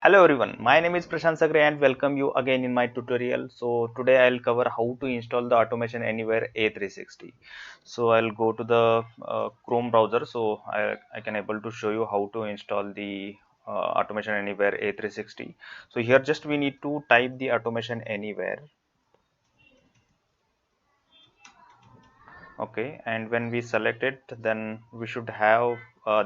Hello everyone, my name is Prashant Sagre and welcome you again in my tutorial. So today I'll cover how to install the Automation Anywhere A360. So I'll go to the Chrome browser, so I can able to show you how to install the Automation Anywhere A360. So here just we need to type the Automation Anywhere. Okay, and when we select it, then we should have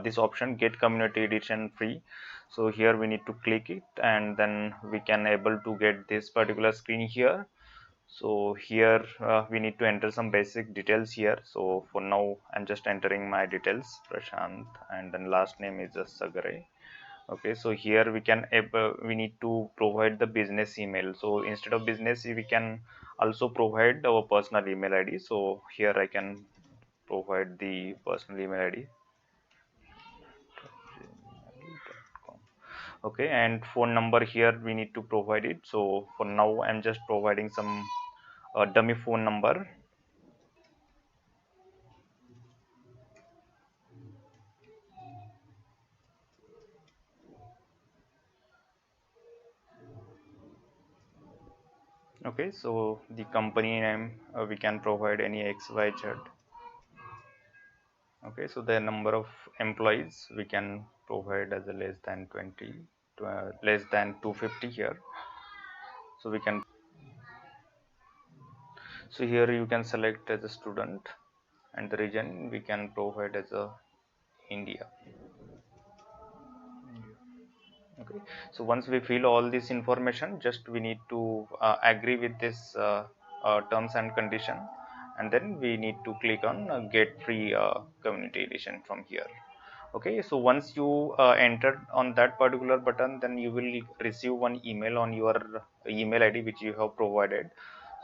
this option get community edition free. So here we need to click it and then we can able to get this particular screen here. So here we need to enter some basic details here. So for now I'm just entering my details, Prashant, and then last name is Sagare. Okay, so here we need to provide the business email. So instead of business, we can also provide our personal email ID. So here I can provide the personal email ID. Okay, and phone number here we need to provide it. So for now I'm just providing some dummy phone number. Okay, so the company name we can provide any XYZ. Okay, so the number of employees we can provide as a less than 20 to less than 250 here. So we can, so here you can select as a student and the region we can provide as a India. Okay, so once we fill all this information, just we need to agree with this terms and condition, and then we need to click on get free community edition from here. Okay, so once you enter on that particular button, then you will receive one email on your email ID which you have provided.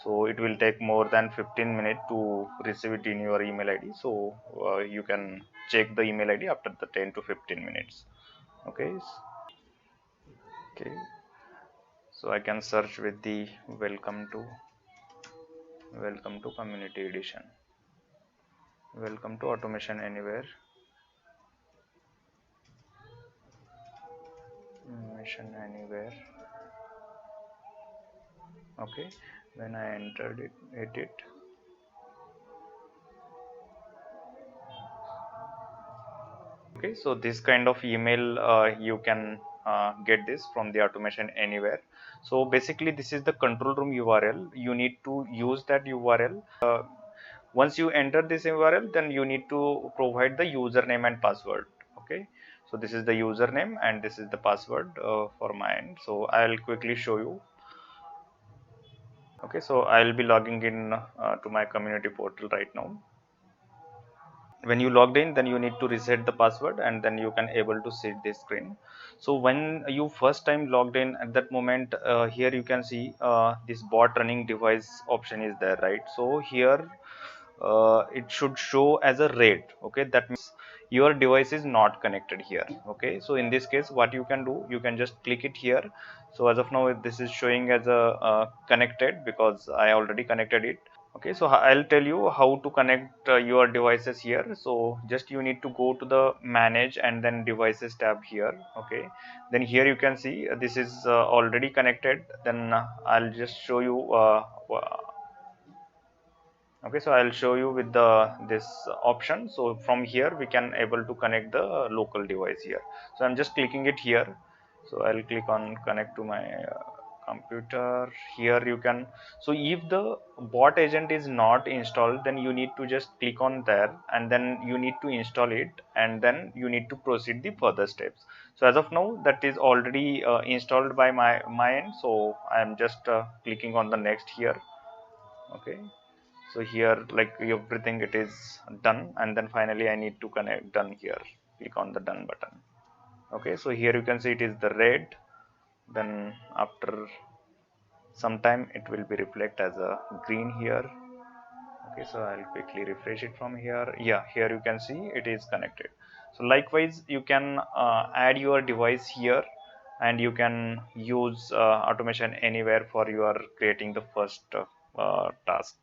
So it will take more than 15 minutes to receive it in your email ID. So you can check the email ID after the 10 to 15 minutes. Okay. Okay, so I can search with the welcome to community edition, welcome to Automation Anywhere, Automation Anywhere. Okay, when I entered it, edit. Okay, so this kind of email you can get this from the Automation Anywhere. So basically this is the control room URL. You need to use that URL. Once you enter this URL, then you need to provide the username and password. Okay, so this is the username and this is the password for mine. So I'll quickly show you. Okay, so I'll be logging in to my community portal right now. When you logged in, then you need to reset the password and then you can able to see this screen. So when you first time logged in, at that moment here you can see this bot running device option is there, right? So here it should show as a red. Okay, that means your device is not connected here. Okay, so in this case what you can do, you can just click it here. So as of now this is showing as a connected because I already connected it. Okay, so I'll tell you how to connect your devices here. So just you need to go to the manage and then devices tab here. Okay, then here you can see this is already connected. Then I'll just show you okay, so I'll show you with the this option. So from here we can able to connect the local device here. So I'm just clicking it here. So I'll click on connect to my computer. Here you can, so if the bot agent is not installed, then you need to just click on there and then you need to install it and then you need to proceed the further steps. So as of now that is already installed by my end. So I'm just clicking on the next here. Okay, so here like everything it is done and then finally I need to connect done here. Click on the done button. Okay, so here you can see it is the red. Then after some time it will be reflect as a green here. Okay, so I'll quickly refresh it from here. Yeah, here you can see it is connected. So likewise you can add your device here and you can use Automation Anywhere for your creating the first task.